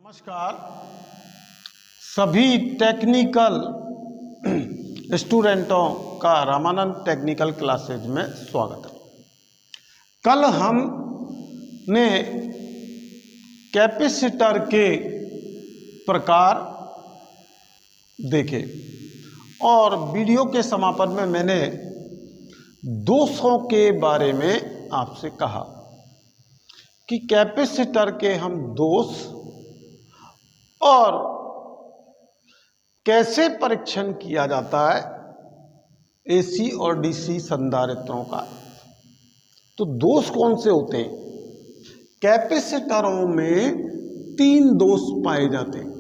नमस्कार सभी टेक्निकल स्टूडेंटों का रामानंद टेक्निकल क्लासेज में स्वागत है। कल हमने कैपेसिटर के प्रकार देखे और वीडियो के समापन में मैंने दोषों के बारे में आपसे कहा कि कैपेसिटर के हम दोष और कैसे परीक्षण किया जाता है एसी और डीसी संधारित्रों का। तो दोष कौन से होते हैं? कैपेसिटरों में 3 दोष पाए जाते हैं।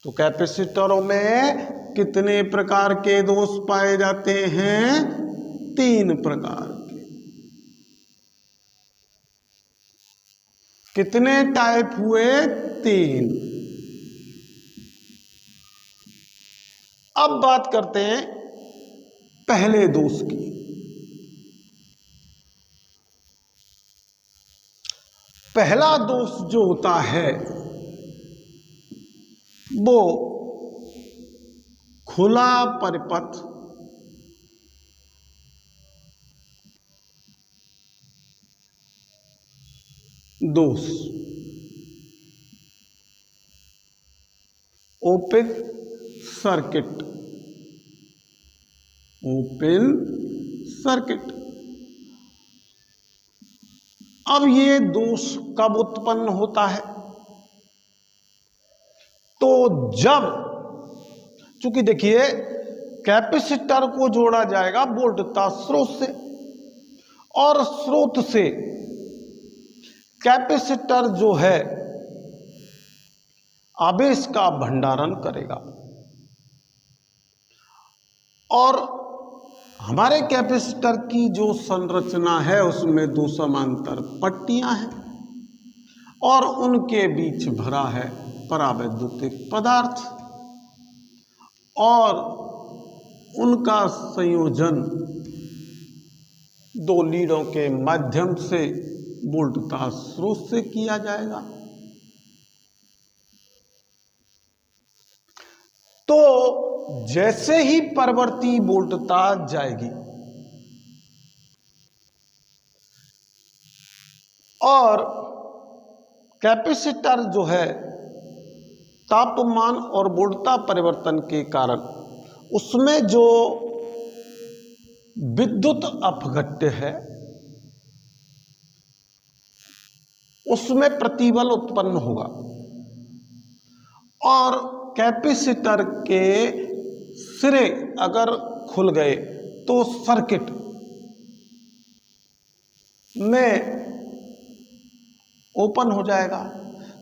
तो कैपेसिटरों में कितने प्रकार के दोष पाए जाते हैं? 3 प्रकार के। कितने टाइप हुए? 3। अब बात करते हैं पहले दोष की। पहला दोष जो होता है वो खुला परिपथ दोष, ओपन सर्किट, ओपन सर्किट। अब ये दोष कब उत्पन्न होता है? तो जब, चूंकि देखिए कैपेसिटर को जोड़ा जाएगा वोल्टता स्रोत से और स्रोत से कैपेसिटर जो है आवेश का भंडारण करेगा और हमारे कैपेसिटर की जो संरचना है उसमें 2 समांतर पट्टियां हैं और उनके बीच भरा है परावैद्युतिक पदार्थ और उनका संयोजन 2 लीडों के माध्यम से वोल्टता स्रोत से किया जाएगा। तो जैसे ही परिवर्ती वोल्टता जाएगी और कैपेसिटर जो है तापमान और वोल्टता परिवर्तन के कारण उसमें जो विद्युत अपघट्य है उसमें प्रतिबल उत्पन्न होगा और कैपेसिटर के सिरे अगर खुल गए तो सर्किट में ओपन हो जाएगा।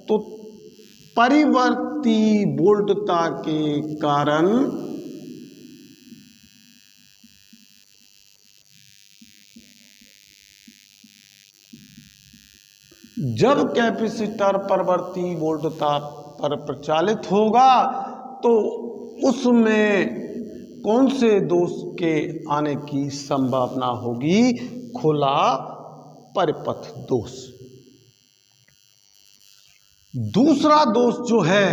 तो परिवर्ती वोल्टता के कारण जब कैपेसिटर परिवर्ती वोल्टता पर प्रचालित होगा तो उसमें कौन से दोष के आने की संभावना होगी? खुला परिपथ दोष। दूसरा दोष जो है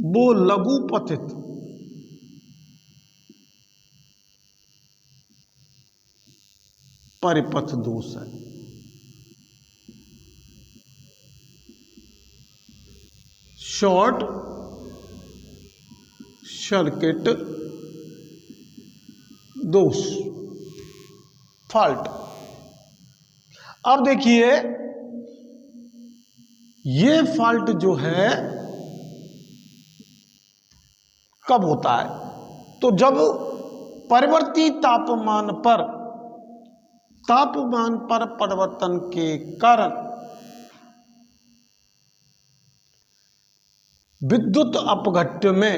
वो लघुपथित परिपथ दोष है। शॉर्ट सर्किट दोष, फॉल्ट। अब देखिए ये फॉल्ट जो है कब होता है? तो जब परिवर्ती तापमान पर परिवर्तन के कारण विद्युत अपघट्य में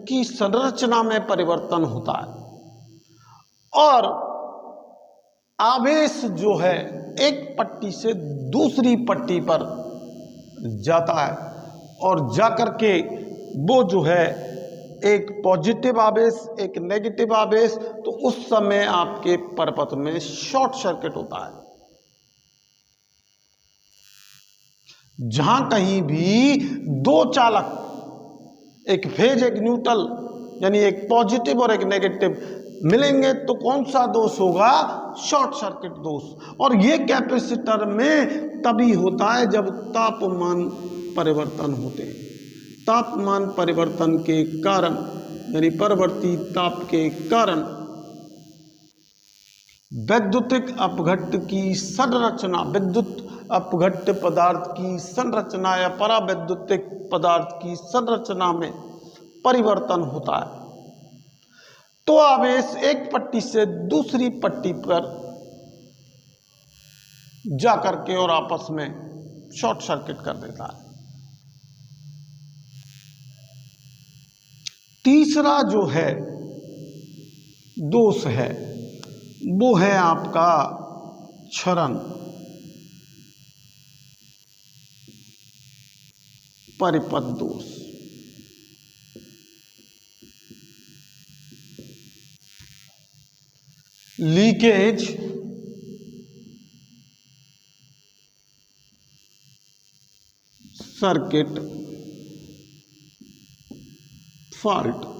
की संरचना में परिवर्तन होता है और आवेश जो है एक पट्टी से दूसरी पट्टी पर जाता है और जाकर के वो जो है एक पॉजिटिव आवेश एक नेगेटिव आवेश, तो उस समय आपके परिपथ में शॉर्ट सर्किट होता है। जहां कहीं भी दो चालक, एक फेज एक न्यूट्रल, यानी एक पॉजिटिव और एक नेगेटिव मिलेंगे तो कौन सा दोष होगा? शॉर्ट सर्किट दोष। और ये कैपेसिटर में तभी होता है जब तापमान परिवर्तन होते हैं। तापमान परिवर्तन के कारण, यानी परिवर्ती ताप के कारण वैद्युतिक अपघट्ट की संरचना, विद्युत अपघट्ट पदार्थ की संरचना या परावैद्युतिक पदार्थ की संरचना में परिवर्तन होता है। तो आवेश एक पट्टी से दूसरी पट्टी पर जाकर के और आपस में शॉर्ट सर्किट कर देता है। तीसरा जो है दोष है वो है आपका क्षरण परिपथ दोष। Leakage circuit fault.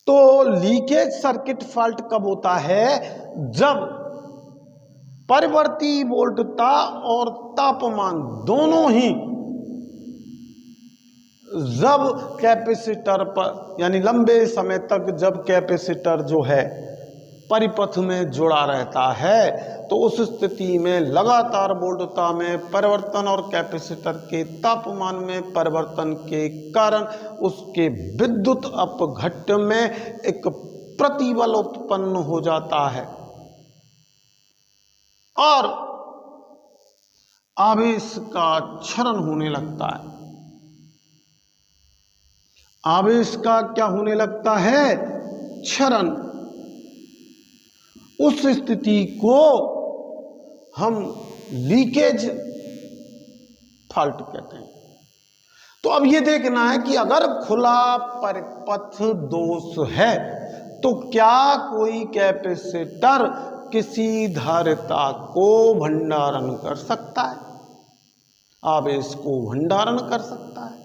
तो लीकेज सर्किट फॉल्ट कब होता है? जब परिवर्ती वोल्टता और तापमान दोनों ही जब कैपेसिटर पर, यानी लंबे समय तक जब कैपेसिटर जो है परिपथ में जुड़ा रहता है, तो उस स्थिति में लगातार वोल्टता में परिवर्तन और कैपेसिटर के तापमान में परिवर्तन के कारण उसके विद्युत अपघट्ट में एक प्रतिबल उत्पन्न हो जाता है और आवेश का क्षरण होने लगता है। आवेश का क्या होने लगता है? क्षरण। उस स्थिति को हम लीकेज फॉल्ट कहते हैं। तो अब ये देखना है कि अगर खुला परिपथ दोष है तो क्या कोई कैपेसिटर किसी धारिता को भंडारण कर सकता है, आवेश को भंडारण कर सकता है?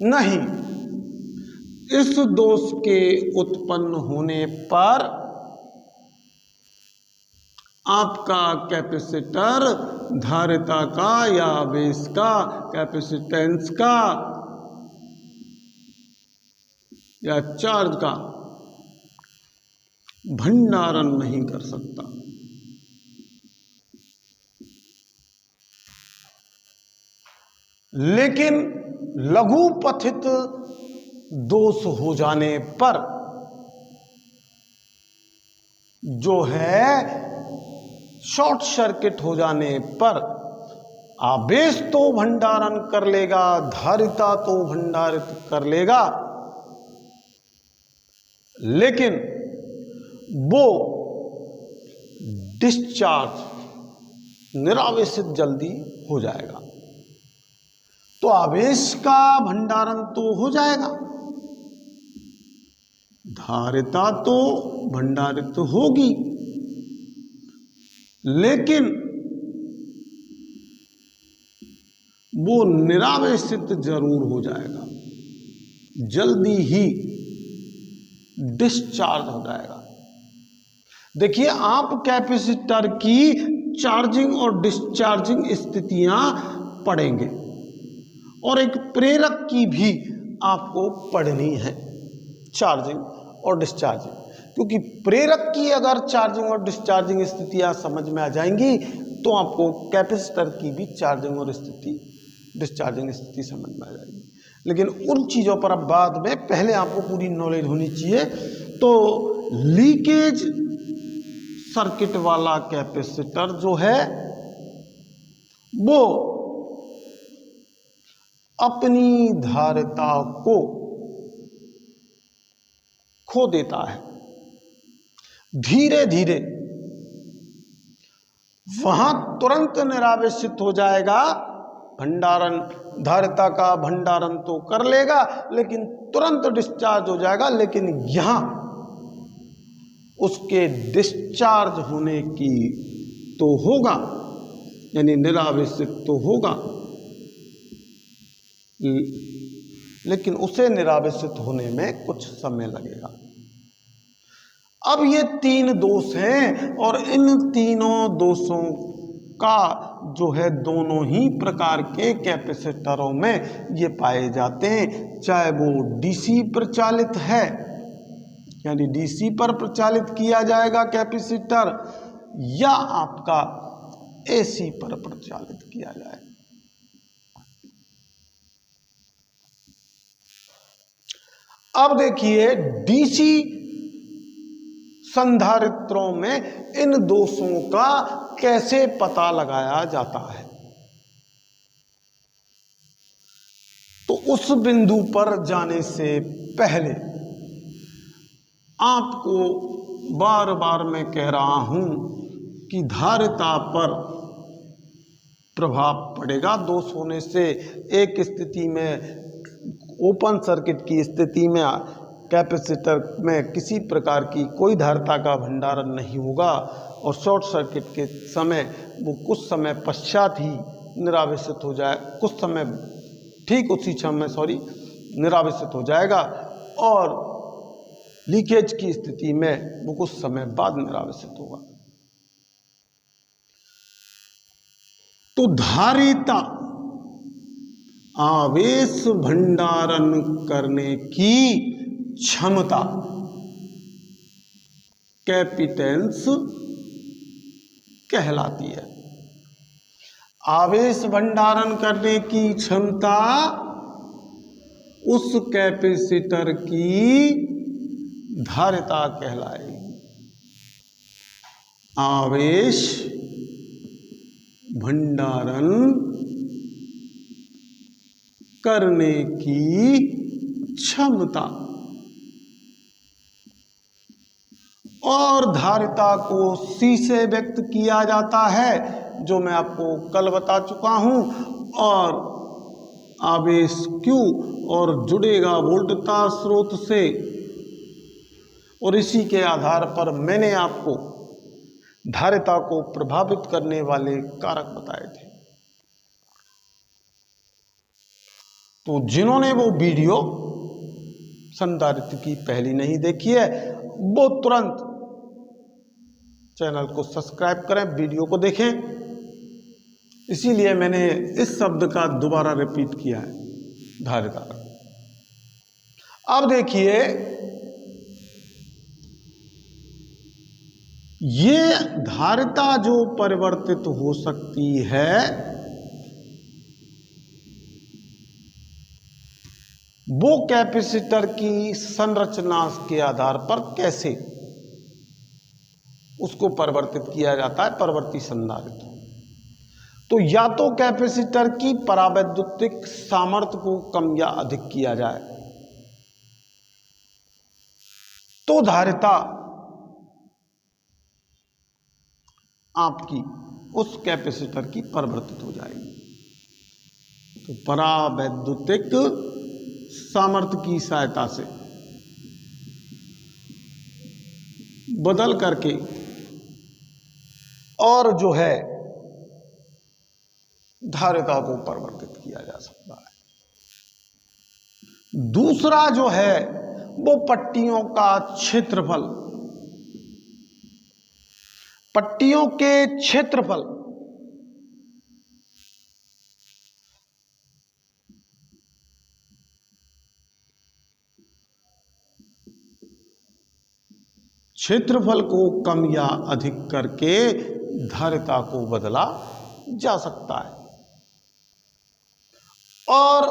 नहीं। इस दोष के उत्पन्न होने पर आपका कैपेसिटर धारिता का या आवेश का, कैपेसिटेंस का या चार्ज का भंडारण नहीं कर सकता। लेकिन लघु पथित दोष हो जाने पर जो है शॉर्ट सर्किट हो जाने पर आवेश तो भंडारण कर लेगा, धारिता तो भंडारित कर लेगा, लेकिन वो डिस्चार्ज, निरावेशित जल्दी हो जाएगा। तो आवेश का भंडारण तो हो जाएगा, धारिता तो भंडारित होगी, लेकिन वो निरावेशित जरूर हो जाएगा, जल्दी ही डिस्चार्ज हो जाएगा। देखिए, आप कैपेसिटर की चार्जिंग और डिस्चार्जिंग स्थितियां पढ़ेंगे और एक प्रेरक की भी आपको पढ़नी है, चार्जिंग और डिस्चार्जिंग। क्योंकि प्रेरक की अगर चार्जिंग और डिस्चार्जिंग स्थितियां समझ में आ जाएंगी तो आपको कैपेसिटर की भी चार्जिंग और डिस्चार्जिंग स्थिति समझ में आ जाएगी। लेकिन उन चीज़ों पर अब बाद में, पहले आपको पूरी नॉलेज होनी चाहिए। तो लीकेज सर्किट वाला कैपेसिटर जो है वो अपनी धारिता को खो देता है, धीरे धीरे वहां तुरंत निरावेशित हो जाएगा। भंडारण, धारिता का भंडारण तो कर लेगा लेकिन तुरंत डिस्चार्ज हो जाएगा। लेकिन यहां उसके डिस्चार्ज होने की तो होगा यानी निरावेशित तो होगा, लेकिन उसे निरावेशित होने में कुछ समय लगेगा। अब ये 3 दोष हैं और इन तीनों दोषों का जो है दोनों ही प्रकार के कैपेसिटरों में ये पाए जाते हैं, चाहे वो डीसी प्रचालित है यानी डीसी पर प्रचालित किया जाएगा कैपेसिटर, या आपका एसी पर प्रचालित किया जाएगा। अब देखिए डीसी संधारित्रों में इन दोषों का कैसे पता लगाया जाता है। तो उस बिंदु पर जाने से पहले आपको बार बार मैं कह रहा हूं कि धारिता पर प्रभाव पड़ेगा दोष होने से। एक स्थिति में ओपन सर्किट की स्थिति में कैपेसिटर में किसी प्रकार की कोई धारिता का भंडारण नहीं होगा और शॉर्ट सर्किट के समय वो कुछ समय पश्चात ही निरावेशित हो जाए, कुछ समय ठीक उसी समय निरावेशित हो जाएगा और लीकेज की स्थिति में वो कुछ समय बाद निरावेशित होगा। तो धारिता आवेश भंडारण करने की क्षमता कैपेसिटेंस कहलाती है। आवेश भंडारण करने की क्षमता उस कैपेसिटर की धारिता कहलाएगी। आवेश भंडारण करने की क्षमता और धारिता को सी से व्यक्त किया जाता है, जो मैं आपको कल बता चुका हूं, और आवेश Q और जुड़ेगा वोल्टता स्रोत से, और इसी के आधार पर मैंने आपको धारिता को प्रभावित करने वाले कारक बताए थे। तो जिन्होंने वो वीडियो संधारित्र की पहली नहीं देखी है वो तुरंत चैनल को सब्सक्राइब करें, वीडियो को देखें। इसीलिए मैंने इस शब्द का दोबारा रिपीट किया है, धारिता। अब देखिए ये धारिता जो परिवर्तित हो सकती है वो कैपेसिटर की संरचना के आधार पर कैसे उसको परिवर्तित किया जाता है, परिवर्ती संधारित्र। तो या तो कैपेसिटर की परावैद्युतिक सामर्थ्य को कम या अधिक किया जाए तो धारिता आपकी उस कैपेसिटर की परिवर्तित हो जाएगी। तो परावैद्युतिक सामर्थ्य की सहायता से बदल करके और जो है धारिता को परिवर्तित किया जा सकता है। दूसरा जो है वो पट्टियों का क्षेत्रफल, पट्टियों के क्षेत्रफल क्षेत्रफल को कम या अधिक करके धारिता को बदला जा सकता है। और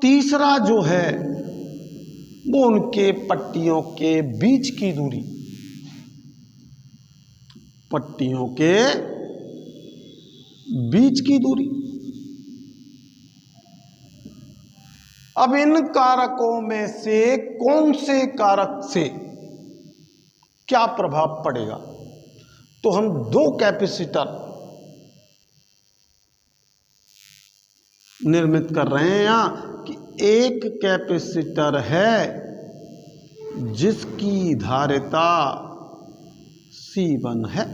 तीसरा जो है वो उनके पट्टियों के बीच की दूरी, पट्टियों के बीच की दूरी। अब इन कारकों में से कौन से कारक से क्या प्रभाव पड़ेगा? तो हम दो कैपेसिटर निर्मित कर रहे हैं यहां कि एक कैपेसिटर है जिसकी धारिता C1 है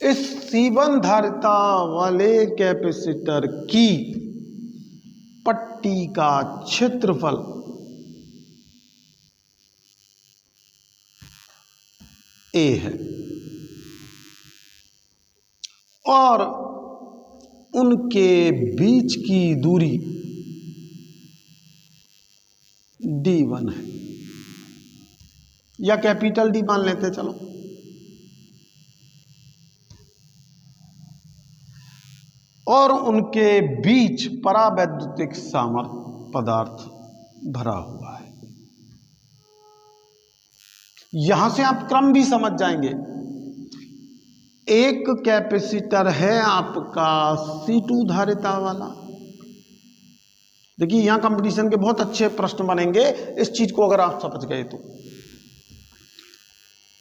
इस C1 धारिता वाले कैपेसिटर की पट्टी का क्षेत्रफल A है और उनके बीच की दूरी D1 है, या कैपिटल D मान लेते चलो। और उनके बीच परावैद्युतिक सामर्थ्य पदार्थ भरा हुआ है। यहां से आप क्रम भी समझ जाएंगे। एक कैपेसिटर है आपका C2 धारिता वाला। देखिए यहां कंपटीशन के बहुत अच्छे प्रश्न बनेंगे इस चीज को अगर आप समझ गए तो।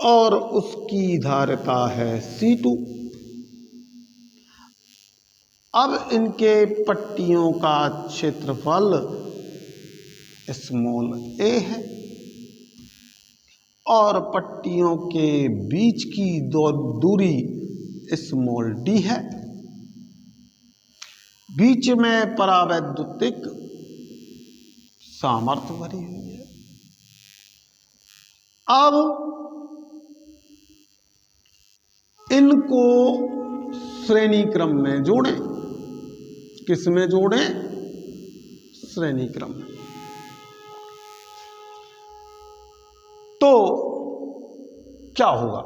और उसकी धारिता है C2। अब इनके पट्टियों का क्षेत्रफल स्मॉल a है और पट्टियों के बीच की दूरी स्मॉल d है। बीच में परावैद्युतिक सामर्थ्य भरी हुई है। अब इनको श्रेणी क्रम में जोड़ें। किस में जोड़ें? श्रेणी क्रम में। तो क्या होगा?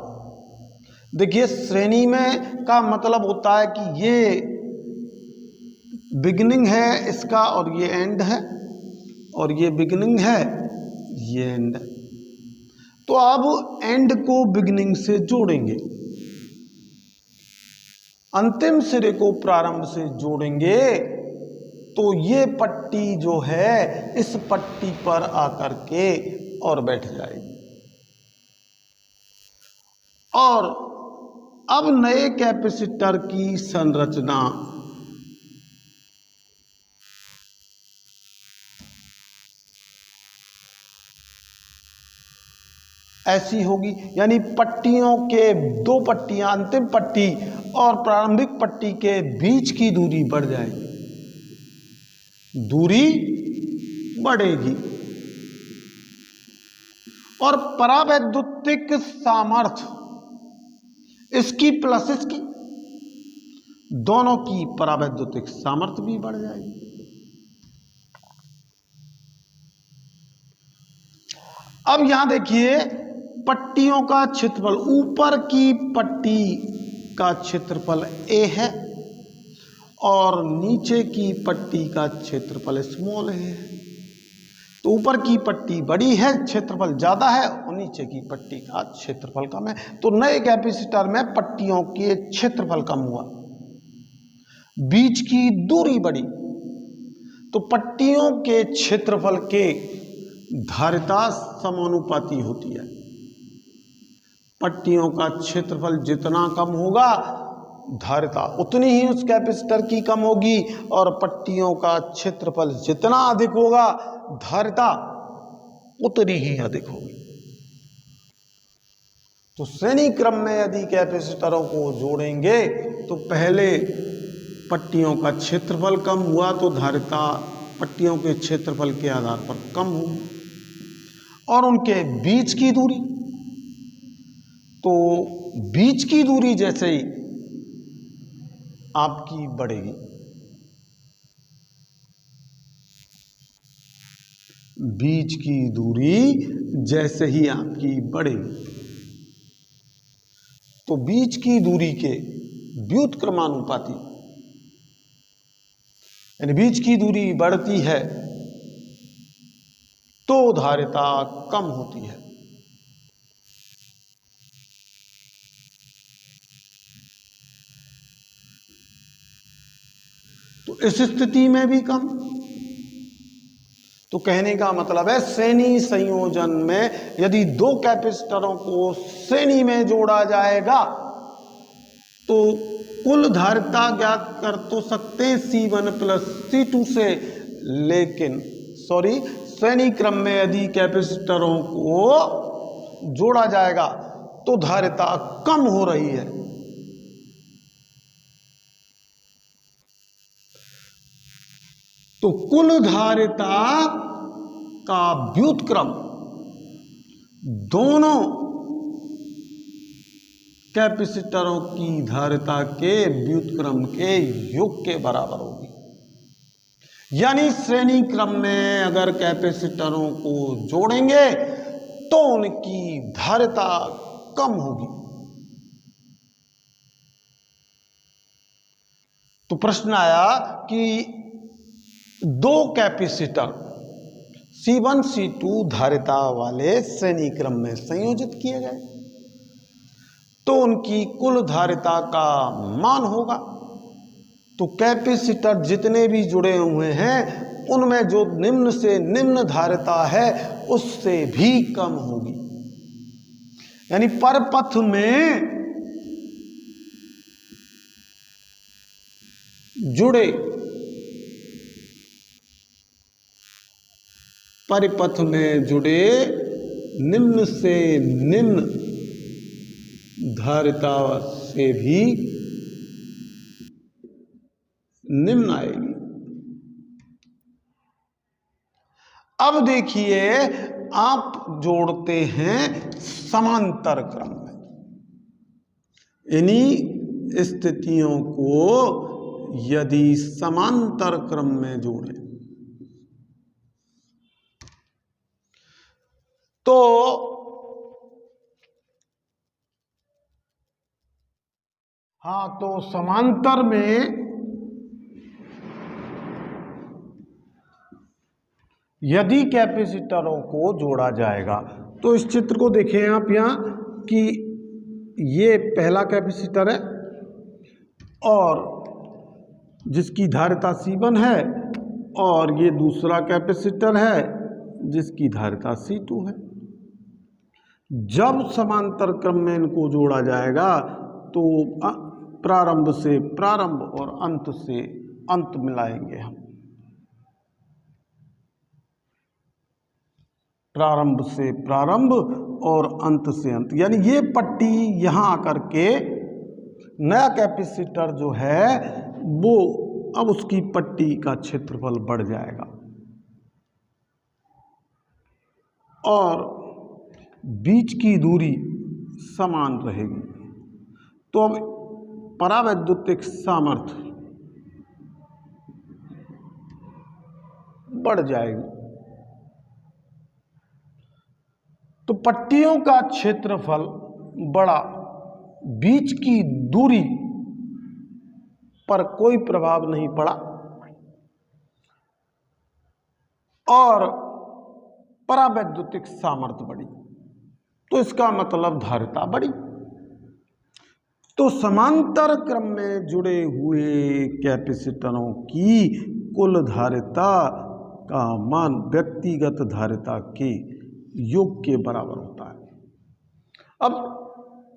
देखिए श्रेणी में का मतलब होता है कि ये बिगिनिंग है इसका और ये एंड है, और ये बिगिनिंग है ये एंड है। तो अब एंड को बिगिनिंग से जोड़ेंगे, अंतिम सिरे को प्रारंभ से जोड़ेंगे, तो ये पट्टी जो है इस पट्टी पर आकर के और बैठ जाएगी। और अब नए कैपेसिटर की संरचना ऐसी होगी, यानी पट्टियों के दो पट्टियां, अंतिम पट्टी और प्रारंभिक पट्टी के बीच की दूरी बढ़ जाएगी, दूरी बढ़ेगी। और परावैद्युतिक सामर्थ्य इसकी प्लस इसकी, दोनों की परावैद्युतिक सामर्थ्य भी बढ़ जाएगी। अब यहां देखिए पट्टियों का क्षेत्रफल, ऊपर की पट्टी का क्षेत्रफल A है और नीचे की पट्टी का क्षेत्रफल स्मॉल है। तो ऊपर की पट्टी बड़ी है, क्षेत्रफल ज्यादा है, और नीचे की पट्टी का क्षेत्रफल कम है। तो नए कैपेसिटर में पट्टियों के क्षेत्रफल कम हुआ, बीच की दूरी बढ़ी, तो पट्टियों के क्षेत्रफल के धारिता समानुपाती होती है। पट्टियों का क्षेत्रफल जितना कम होगा धारिता उतनी ही उस कैपेसिटर की कम होगी, और पट्टियों का क्षेत्रफल जितना अधिक होगा धारिता उतनी ही अधिक होगी। तो श्रेणी क्रम में यदि कैपेसिटरों को जोड़ेंगे तो पहले पट्टियों का क्षेत्रफल कम हुआ तो धारिता पट्टियों के क्षेत्रफल के आधार पर कम होगी, और उनके बीच की दूरी, तो बीच की दूरी जैसे ही आपकी बढ़ेगी, बीच की दूरी जैसे ही आपकी बढ़ेगी, तो बीच की दूरी के व्युत्क्रमानुपाती, यानी बीच की दूरी बढ़ती है तो धारिता कम होती है। तो इस स्थिति में भी कम। तो कहने का मतलब है श्रेणी संयोजन में यदि दो कैपेसिटरों को श्रेणी में जोड़ा जाएगा तो कुल धारिता ज्ञात कर तो सकते हैं C1 प्लस C2 से, लेकिन श्रेणी क्रम में यदि कैपेसिटरों को जोड़ा जाएगा तो धारिता कम हो रही है। तो कुल धारिता का व्युत्क्रम दोनों कैपेसिटरों की धारिता के व्युत्क्रम के योग के बराबर होगी। यानी श्रेणी क्रम में अगर कैपेसिटरों को जोड़ेंगे तो उनकी धारिता कम होगी। तो प्रश्न आया कि दो कैपेसिटर C1 C2 धारिता वाले श्रेणी क्रम में संयोजित किए गए तो उनकी कुल धारिता का मान होगा। तो कैपेसिटर जितने भी जुड़े हुए हैं उनमें जो निम्न से निम्न धारिता है उससे भी कम होगी। यानी परपथ में जुड़े परिपथ में जुड़े निम्न से निम्न धारिता से भी निम्न आएगी। अब देखिए आप जोड़ते हैं समांतर क्रम में। इन्हीं स्थितियों को यदि समांतर क्रम में जोड़ें तो तो समांतर में यदि कैपेसिटरों को जोड़ा जाएगा तो इस चित्र को देखें आप यहां कि ये पहला कैपेसिटर है और जिसकी धारिता C1 है और ये दूसरा कैपेसिटर है जिसकी धारिता C2 है। जब समांतर क्रम में इनको जोड़ा जाएगा तो प्रारंभ से प्रारंभ और अंत से अंत मिलाएंगे हम। प्रारंभ से प्रारंभ और अंत से अंत, यानी ये पट्टी यहां आकर के नया कैपेसिटर जो है वो अब उसकी पट्टी का क्षेत्रफल बढ़ जाएगा और बीच की दूरी समान रहेगी। तो अब परावैद्युतिक सामर्थ्य बढ़ जाएगी। तो पट्टियों का क्षेत्रफल बढ़ा, बीच की दूरी पर कोई प्रभाव नहीं पड़ा और परावैद्युतिक सामर्थ्य बढ़ी, तो इसका मतलब धारिता बढ़ी। तो समांतर क्रम में जुड़े हुए कैपेसिटरों की कुल धारिता का मान व्यक्तिगत धारिता के योग के बराबर होता है। अब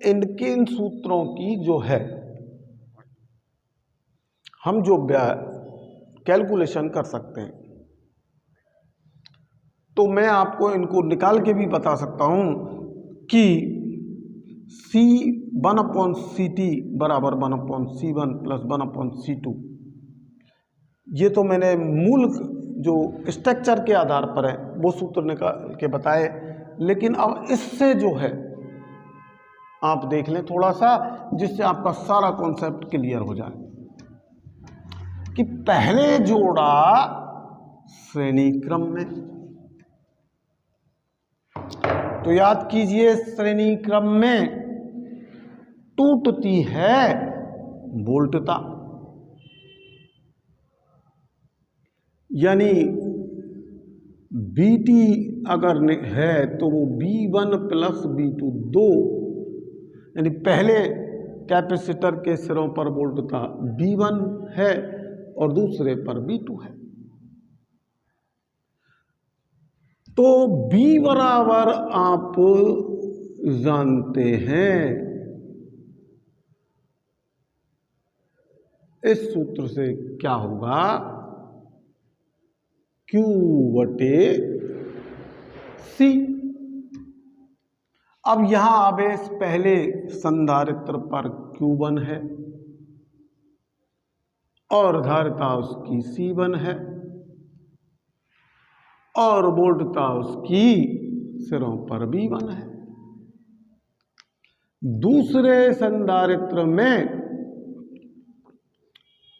इनके इन सूत्रों की जो है हम जो कैलकुलेशन कर सकते हैं, तो मैं आपको इनको निकाल के भी बता सकता हूं कि C1/CT बराबर 1/C1 प्लस 1/C2। ये तो मैंने मूल जो स्ट्रक्चर के आधार पर है वो सूत्र निकाल के बताए, लेकिन अब इससे जो है आप देख लें थोड़ा सा, जिससे आपका सारा कॉन्सेप्ट क्लियर हो जाए कि पहले जोड़ा श्रेणी क्रम में, तो याद कीजिए श्रेणी क्रम में टूटती है वोल्टता, यानी BT अगर है तो वो B1 प्लस B2 दो, यानी पहले कैपेसिटर के सिरों पर वोल्टता B1 है और दूसरे पर B2 है। तो B बराबर आप जानते हैं इस सूत्र से क्या होगा, Q/C। अब यहां आवेश पहले संधारित्र पर Q1 है और धारिता उसकी C1 है, और वोल्टता उसकी सिरों पर V1 है। दूसरे संधारित्र में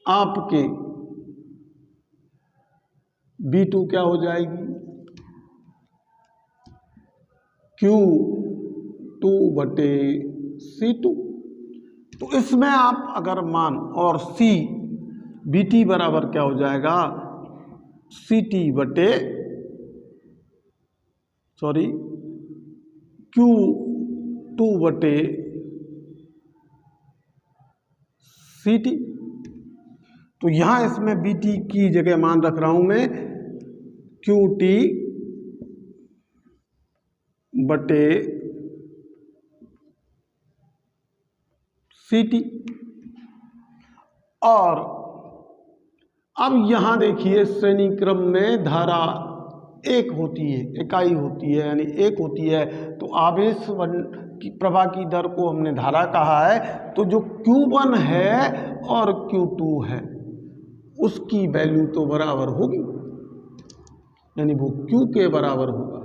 आपके V2 क्या हो जाएगी, Q2/C2। तो इसमें आप अगर मान और C BT बराबर क्या हो जाएगा, Q2/CT। तो यहां इसमें BT की जगह मान रख रहा हूं मैं QT/CT। और अब यहां देखिए श्रेणी क्रम में धारा एक होती है, इकाई होती है, यानी एक होती है। तो आवेश की प्रवाह की दर को हमने धारा कहा है। तो जो Q1 है और Q2 है उसकी वैल्यू तो बराबर होगी, यानी वो Q के बराबर होगा।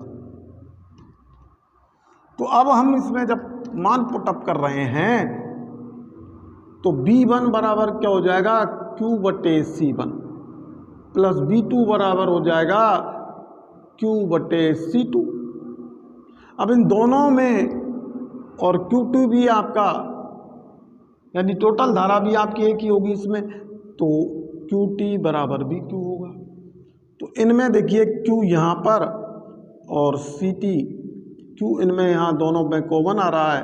तो अब हम इसमें जब मान पुटअप कर रहे हैं तो B1 बराबर क्या हो जाएगा, Q/C1 प्लस B2 बराबर हो जाएगा Q/C2। अब इन दोनों में और Q2 भी आपका, यानी टोटल धारा भी आपकी एक ही होगी इसमें, तो QT बराबर भी Q होगा। तो इनमें देखिए Q यहाँ पर और CT, Q इनमें यहाँ दोनों में कॉमन आ रहा है,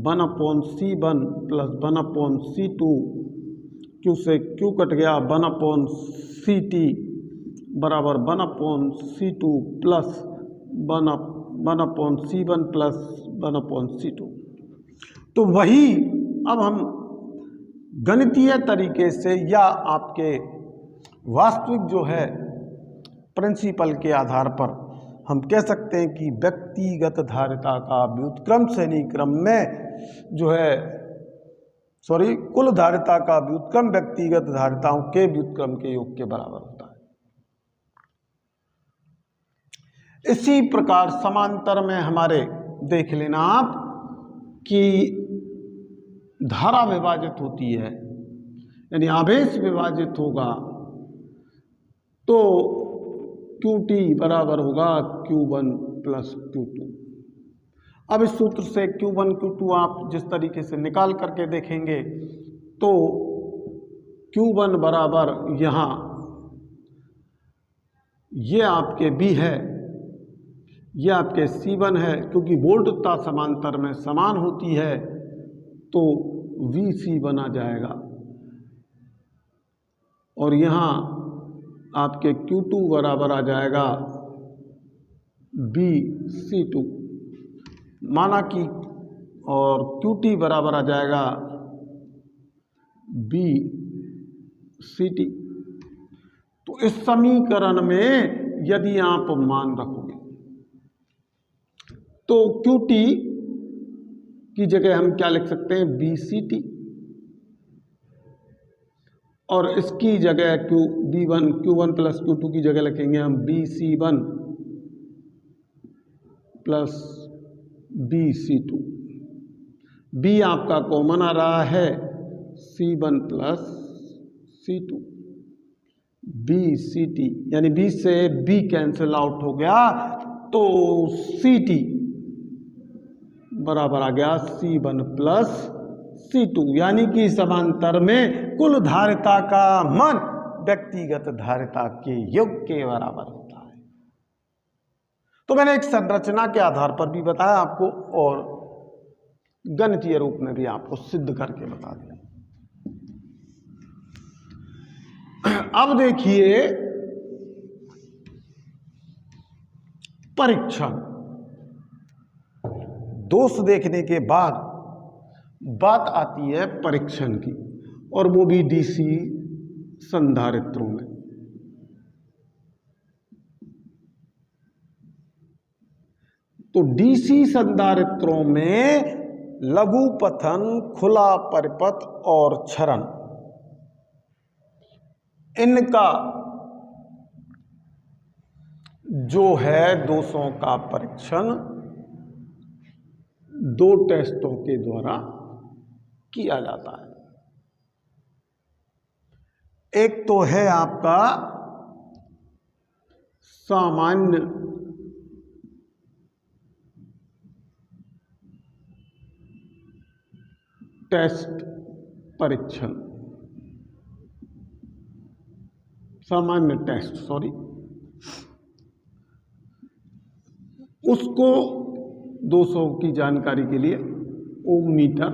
1/C1 प्लस 1/C2। Q से Q कट गया, 1/CT बराबर 1/C2 plus 1/C1 plus 1/C2। तो वही अब हम गणितीय तरीके से या आपके वास्तविक जो है प्रिंसिपल के आधार पर हम कह सकते हैं कि व्यक्तिगत धारिता का व्युत्क्रम श्रेणी क्रम में जो है कुल धारिता का व्युत्क्रम व्यक्तिगत धारिताओं के व्युत्क्रम के योग के बराबर होता है। इसी प्रकार समांतर में हमारे देख लेना आप कि धारा विभाजित होती है, यानी आवेश विभाजित होगा तो QT बराबर होगा Q1 प्लस Q2। अब इस सूत्र से Q1 Q2 आप जिस तरीके से निकाल करके देखेंगे तो Q1 बराबर यहाँ ये आपके B है, ये आपके C1 है, क्योंकि वोल्टता समांतर में समान होती है तो VC बना जाएगा। और यहाँ आपके Q2 बराबर आ जाएगा BC2 माना कि, और QT बराबर आ जाएगा BCT। तो इस समीकरण में यदि आप मान रखोगे तो QT की जगह हम क्या लिख सकते हैं, BCT, और इसकी जगह Q1 प्लस Q2 की जगह लिखेंगे हम BC1 प्लस BC2। B आपका कॉमन आ रहा है, C1 प्लस C2 BCT, यानी B से B कैंसिल आउट हो गया तो CT बराबर आ गया C1 प्लस C2, यानी कि समांतर में कुल धारिता का मान व्यक्तिगत धारिता के योग के बराबर होता है। तो मैंने एक संरचना के आधार पर भी बताया आपको और गणितीय रूप में भी आपको सिद्ध करके बता दिया। अब देखिए परीक्षण। दोष देखने के बाद बात आती है परीक्षण की, और वो भी डीसी संधारित्रों में। तो डीसी संधारित्रों में लघु पथन, खुला परिपथ और क्षरण, इनका जो है दोषों का परीक्षण दो टेस्टों के द्वारा किया जाता है। एक तो है आपका सामान्य टेस्ट परीक्षण, सामान्य टेस्ट उसको 200 की जानकारी के लिए ओम मीटर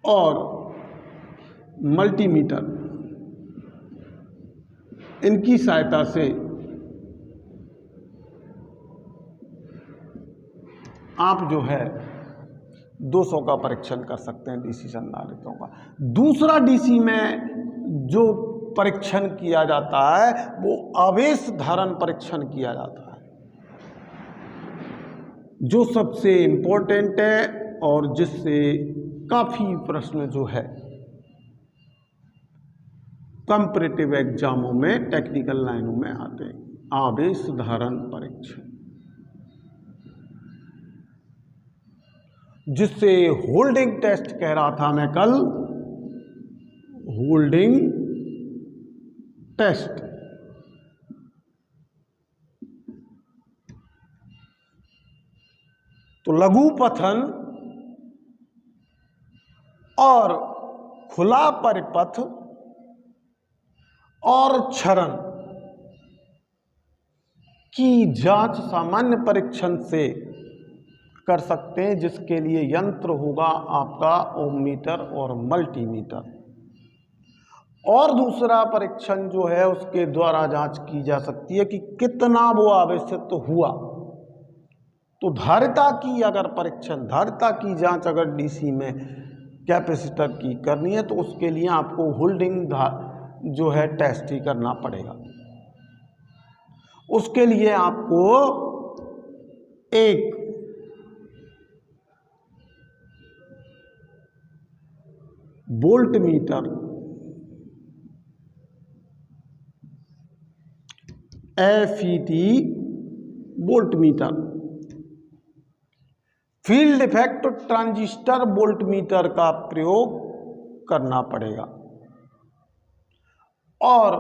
और मल्टीमीटर इनकी सहायता से आप जो है 200 का परीक्षण कर सकते हैं डीसी संधारित्रों का। दूसरा डीसी में जो परीक्षण किया जाता है वो आवेश धारण परीक्षण किया जाता है, जो सबसे इंपॉर्टेंट है और जिससे काफी प्रश्न जो है कंपैरेटिव एग्जामों में टेक्निकल लाइनों में आते हैं। आवेश धारण परीक्षण, जिससे होल्डिंग टेस्ट कह रहा था मैं कल, होल्डिंग टेस्ट तो लघु पथन और खुला परिपथ और क्षरण की जांच सामान्य परीक्षण से कर सकते हैं, जिसके लिए यंत्र होगा आपका ओम मीटर और मल्टीमीटर। और दूसरा परीक्षण जो है उसके द्वारा जांच की जा सकती है कि कितना वो आवेशित हुआ। तो धारिता की अगर परीक्षण, धारिता की जांच अगर डीसी में कैपेसिटर की करनी है तो उसके लिए आपको होल्डिंग जो है टेस्ट ही करना पड़ेगा। उसके लिए आपको एक volt meter, FET volt meter, field effect transistor volt meter का प्रयोग करना पड़ेगा। और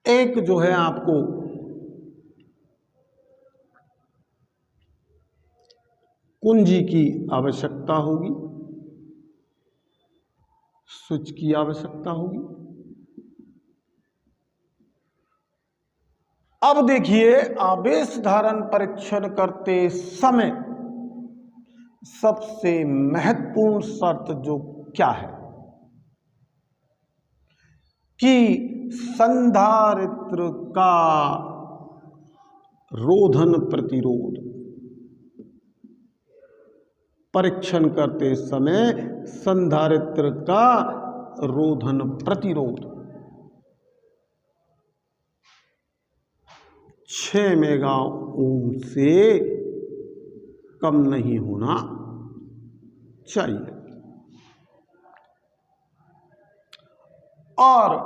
एक जो है आपको कुंजी की आवश्यकता होगी, स्विच की आवश्यकता होगी। अब देखिए, आवेश धारण परीक्षण करते समय सबसे महत्वपूर्ण शर्त जो क्या है कि संधारित्र का रोधन प्रतिरोध, परीक्षण करते समय संधारित्र का रोधन प्रतिरोध 6 मेगा ओम से कम नहीं होना चाहिए। और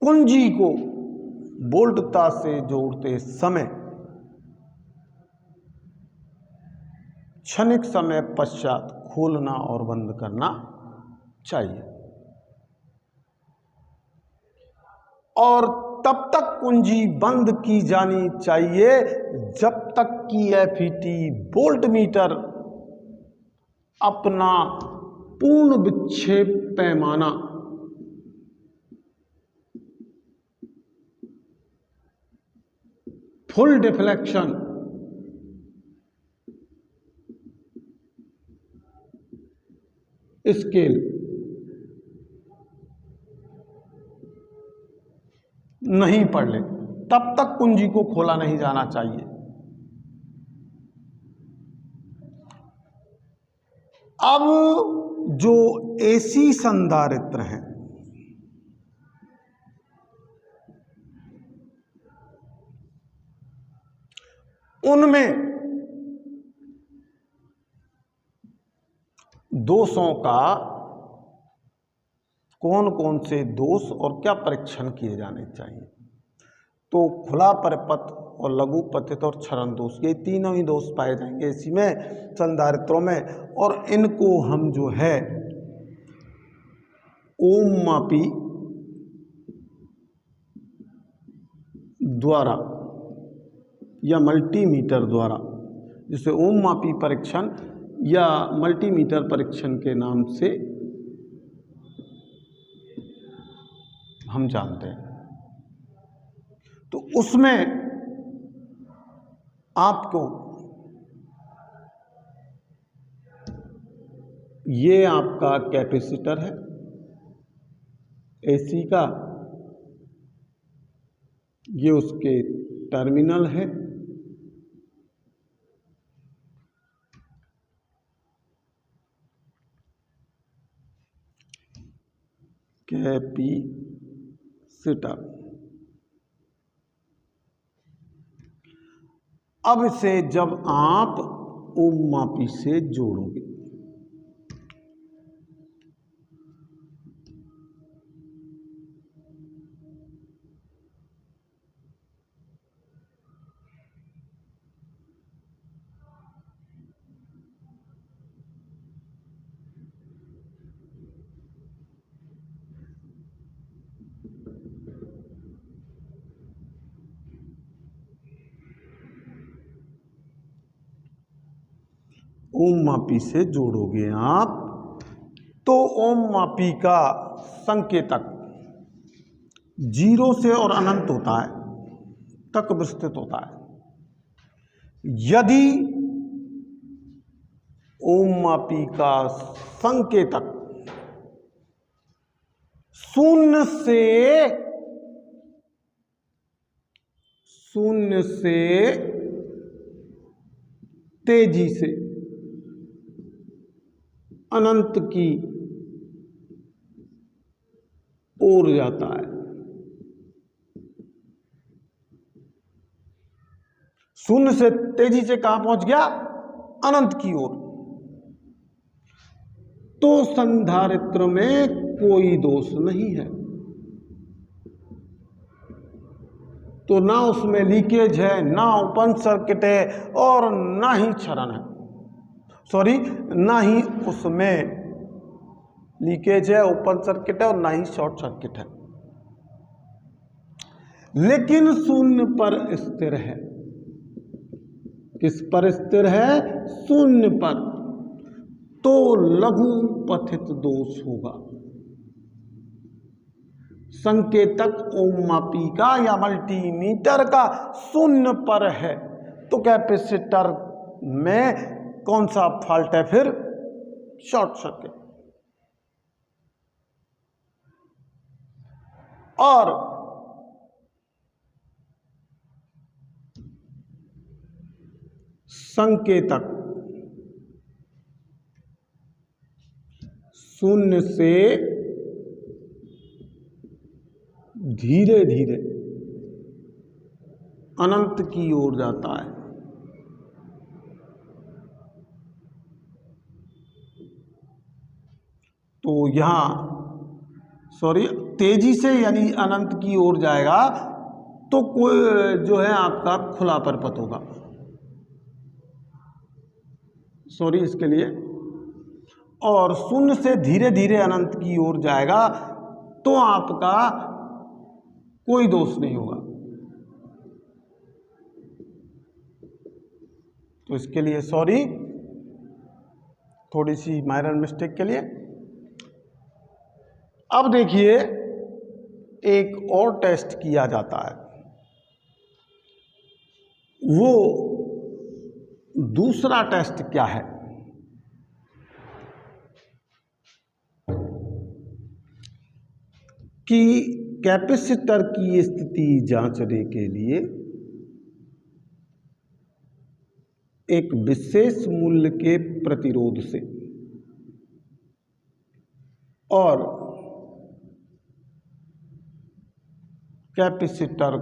कुंजी को बोल्टता से जोड़ते समय क्षणिक समय पश्चात खोलना और बंद करना चाहिए। और तब तक कुंजी बंद की जानी चाहिए जब तक कि FET वोल्ट मीटर अपना पूर्ण विक्षेप पैमाना फुल डिफ्लेक्शन स्केल नहीं पढ़ ले, तब तक कुंजी को खोला नहीं जाना चाहिए। अब जो AC संधारित्र हैं उनमें 200 का कौन कौन से दोष और क्या परीक्षण किए जाने चाहिए। तो खुला परिपथ और लघु पतित और क्षरण दोष, ये तीनों ही दोष पाए जाएंगे इसी में संधारित्रों में। और इनको हम जो है ओम मापी द्वारा या मल्टीमीटर द्वारा, जिसे ओम मापी परीक्षण या मल्टीमीटर परीक्षण के नाम से हम जानते हैं, तो उसमें आपको ये आपका कैपेसिटर है एसी का, ये उसके टर्मिनल है, कैपेसिटर। अब इसे जब आप ओम मापी से जोड़ोगे, ओम मापी से जोड़ोगे आप, तो ओम मापी का संकेतक 0 से और अनंत होता है तक विस्तृत होता है। यदि ओम मापी का संकेतक 0 से तेजी से अनंत की ओर जाता है, 0 से तेजी से कहां पहुंच गया? अनंत की ओर। तो संधारित्र में कोई दोष नहीं है, तो ना उसमें लीकेज है, ना ओपन सर्किट है और ना ही क्षरण है, ना ही उसमें लीकेज है, ओपन सर्किट है और ना ही शॉर्ट सर्किट है, लेकिन 0 पर स्थिर है। किस पर स्थिर है? 0 पर। तो लघु पतित दोष होगा। संकेतक ओम मापी का या मल्टीमीटर का 0 पर है, तो कैपेसिटर में कौन सा फॉल्ट है? फिर शॉर्ट सर्किट। और संकेतक 0 से धीरे धीरे अनंत की ओर जाता है, तो यहां तेजी से यानी अनंत की ओर जाएगा, तो कोई जो है आपका खुला परिपथ होगा। इसके लिए। और 0 से धीरे धीरे अनंत की ओर जाएगा, तो आपका कोई दोष नहीं होगा। तो इसके लिए थोड़ी सी माइनर मिस्टेक के लिए। अब देखिए, एक और टेस्ट किया जाता है, वो दूसरा टेस्ट क्या है कि कैपेसिटर की स्थिति जांचने के लिए एक विशेष मूल्य के प्रतिरोध से और कैपेसिटर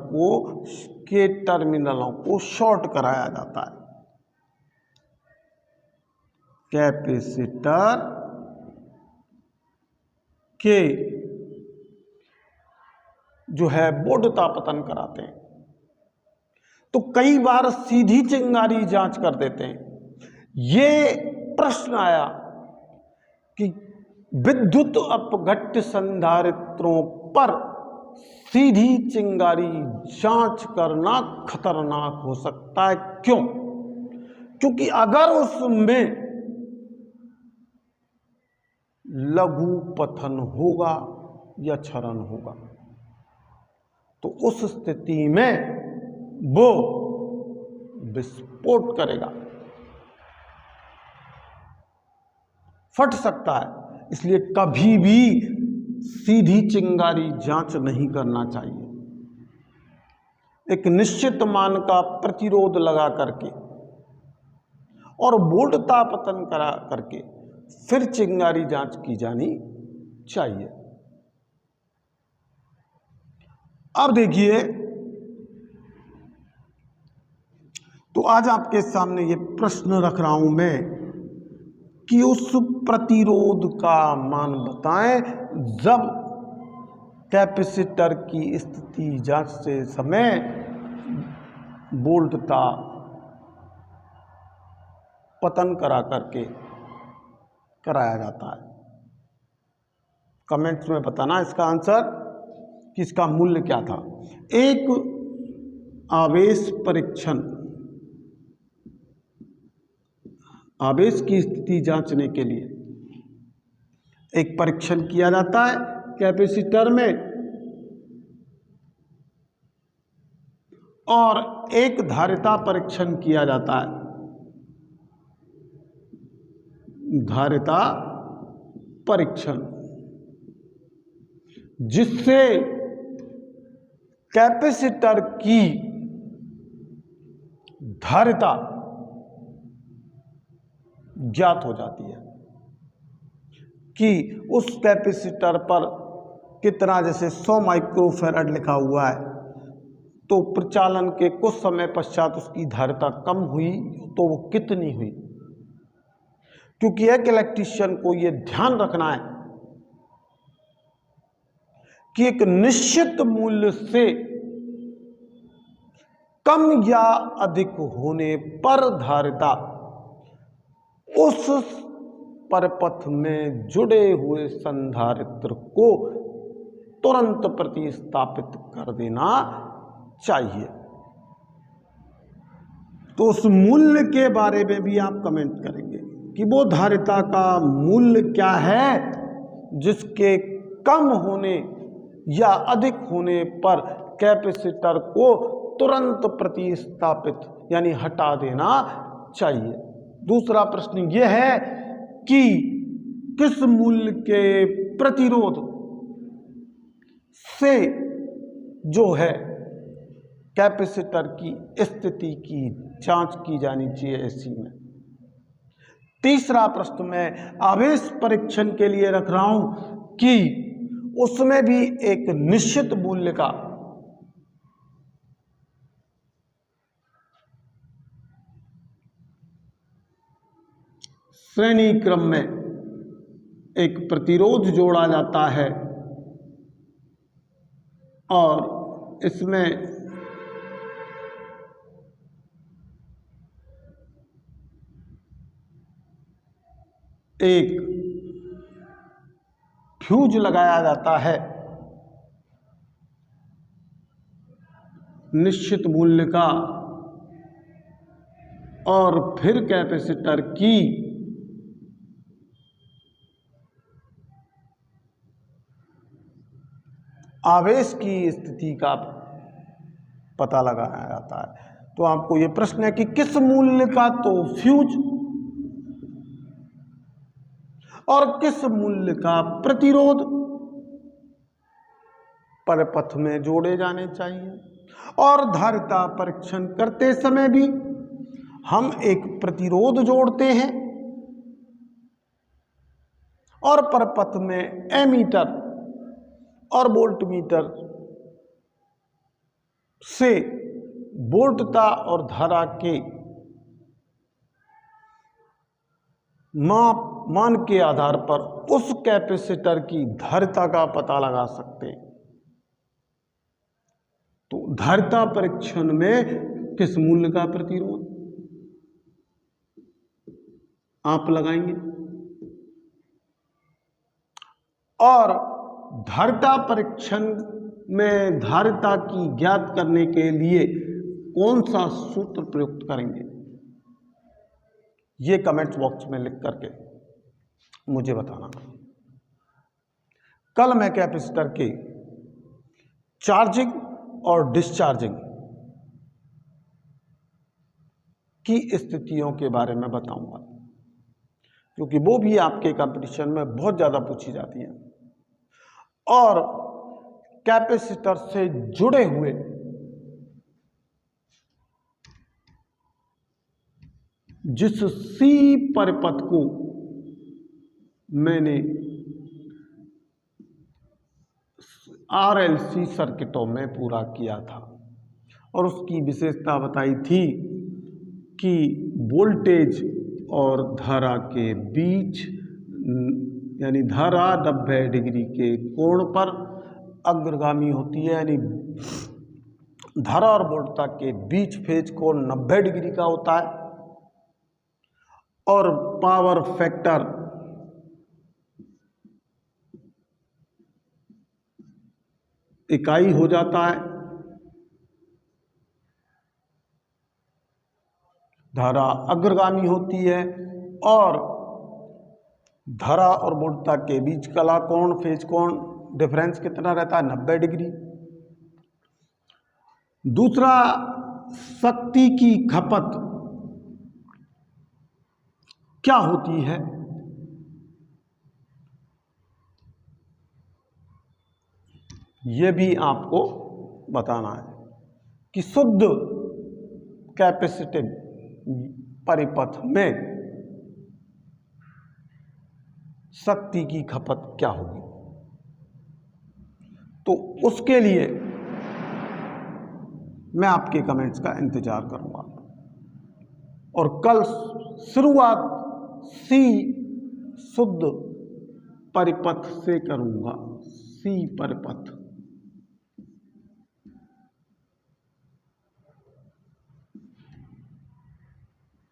के टर्मिनलों को शॉर्ट कराया जाता है। कैपेसिटर के जो है बोधता पतन कराते हैं। तो कई बार सीधी चिंगारी जांच कर देते हैं। ये प्रश्न आया कि विद्युत अपघट्य संधारित्रों पर सीधी चिंगारी जांच करना खतरनाक हो सकता है। क्यों? क्योंकि अगर उसमें लघु पतन होगा या क्षरण होगा तो उस स्थिति में वो विस्फोट करेगा, फट सकता है। इसलिए कभी भी सीधी चिंगारी जांच नहीं करना चाहिए। एक निश्चित मान का प्रतिरोध लगा करके और बोल्टता पतन करा करके फिर चिंगारी जांच की जानी चाहिए। अब देखिए, तो आज आपके सामने ये प्रश्न रख रहा हूं मैं कि उस प्रतिरोध का मान बताएं जब कैपेसिटर की स्थिति जांचते समय बोल्टता पतन करा करके कराया जाता है। कमेंट्स में बताना इसका आंसर कि इसका मूल्य क्या था। एक आवेश परीक्षण, आवेश की स्थिति जांचने के लिए एक परीक्षण किया जाता है कैपेसिटर में, और एक धारिता परीक्षण किया जाता है। धारिता परीक्षण, जिससे कैपेसिटर की धारिता ज्ञात हो जाती है कि उस कैपेसिटर पर कितना, जैसे 100 माइक्रोफैराड लिखा हुआ है तो प्रचालन के कुछ समय पश्चात उसकी धारिता कम हुई तो वो कितनी हुई। क्योंकि एक इलेक्ट्रीशियन को यह ध्यान रखना है कि एक निश्चित मूल्य से कम या अधिक होने पर धारिता उस परपथ में जुड़े हुए संधारित्र को तुरंत प्रतिस्थापित कर देना चाहिए। तो उस मूल्य के बारे में भी आप कमेंट करेंगे कि वो धारिता का मूल्य क्या है जिसके कम होने या अधिक होने पर कैपेसिटर को तुरंत प्रतिस्थापित यानी हटा देना चाहिए। दूसरा प्रश्न यह है कि किस मूल्य के प्रतिरोध से जो है कैपेसिटर की स्थिति की जांच की जानी चाहिए एसी में। तीसरा प्रश्न मैं आवेश परीक्षण के लिए रख रहा हूं कि उसमें भी एक निश्चित मूल्य का श्रेणी क्रम में एक प्रतिरोध जोड़ा जाता है और इसमें एक फ्यूज लगाया जाता है निश्चित मूल्य का, और फिर कैपेसिटर की आवेश की स्थिति का पता लगाया जाता है। तो आपको यह प्रश्न है कि किस मूल्य का, तो फ्यूज, और किस मूल्य का प्रतिरोध परपथ में जोड़े जाने चाहिए। और धारिता परीक्षण करते समय भी हम एक प्रतिरोध जोड़ते हैं और परपथ में एमीटर और वोल्टमीटर से वोल्टता और धारा के मान के आधार पर उस कैपेसिटर की धारिता का पता लगा सकते हैं। तो धारिता परीक्षण में किस मूल्य का प्रतिरोध आप लगाएंगे, और धारिता परीक्षण में धारिता की ज्ञात करने के लिए कौन सा सूत्र प्रयुक्त करेंगे, ये कमेंट बॉक्स में लिख करके मुझे बताना। कल मैं कैपेसिटर के चार्जिंग और डिस्चार्जिंग की स्थितियों के बारे में बताऊंगा, क्योंकि वो भी आपके कंपटीशन में बहुत ज़्यादा पूछी जाती हैं। और कैपेसिटर से जुड़े हुए जिस सी परिपथ को मैंने RLC सर्किटों में पूरा किया था और उसकी विशेषता बताई थी कि वोल्टेज और धारा के बीच, यानी धारा 90 डिग्री के कोण पर अग्रगामी होती है, यानी धारा और वोल्टता के बीच फेज कोण 90 डिग्री का होता है, और पावर फैक्टर इकाई हो जाता है धारा अग्रगामी होती है, और धारा और वोल्टता के बीच कला कोण, फेज कोण डिफरेंस कितना रहता है, 90 डिग्री। दूसरा, शक्ति की खपत क्या होती है, यह भी आपको बताना है कि शुद्ध कैपेसिटिव परिपथ में शक्ति की खपत क्या होगी। तो उसके लिए मैं आपके कमेंट्स का इंतजार करूंगा, और कल शुरुआत सी शुद्ध परिपथ से करूंगा। सी परिपथ,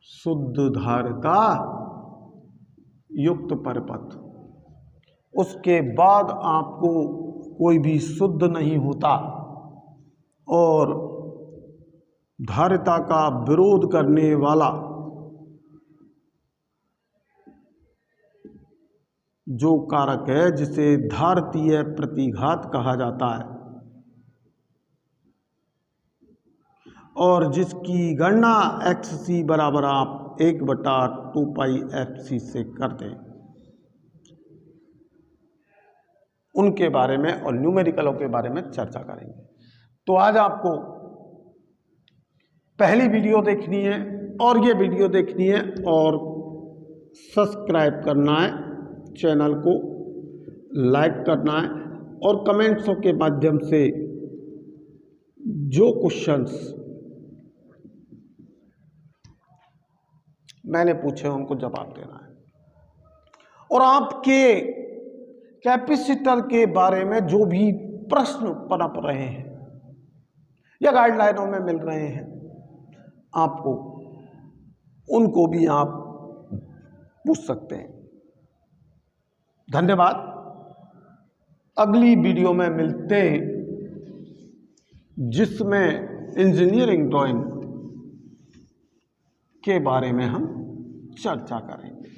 शुद्ध धारिता युक्त परिपथ। उसके बाद आपको कोई भी शुद्ध नहीं होता और धारिता का विरोध करने वाला जो कारक है, जिसे धारितीय प्रतिघात कहा जाता है, और जिसकी गणना XC बराबर आप 1/2πfc से कर दें, उनके बारे में और न्यूमेरिकलों के बारे में चर्चा करेंगे। तो आज आपको पहली वीडियो देखनी है और ये वीडियो देखनी है और सब्सक्राइब करना है, चैनल को लाइक करना है, और कमेंट्सों के माध्यम से जो क्वेश्चंस मैंने पूछे उनको जवाब देना है, और आपके कैपेसिटर के बारे में जो भी प्रश्न पनप रहे हैं या गाइडलाइनों में मिल रहे हैं आपको, उनको भी आप पूछ सकते हैं। धन्यवाद। अगली वीडियो में मिलते हैं, जिसमें इंजीनियरिंग ड्राइंग के बारे में हम चर्चा करेंगे।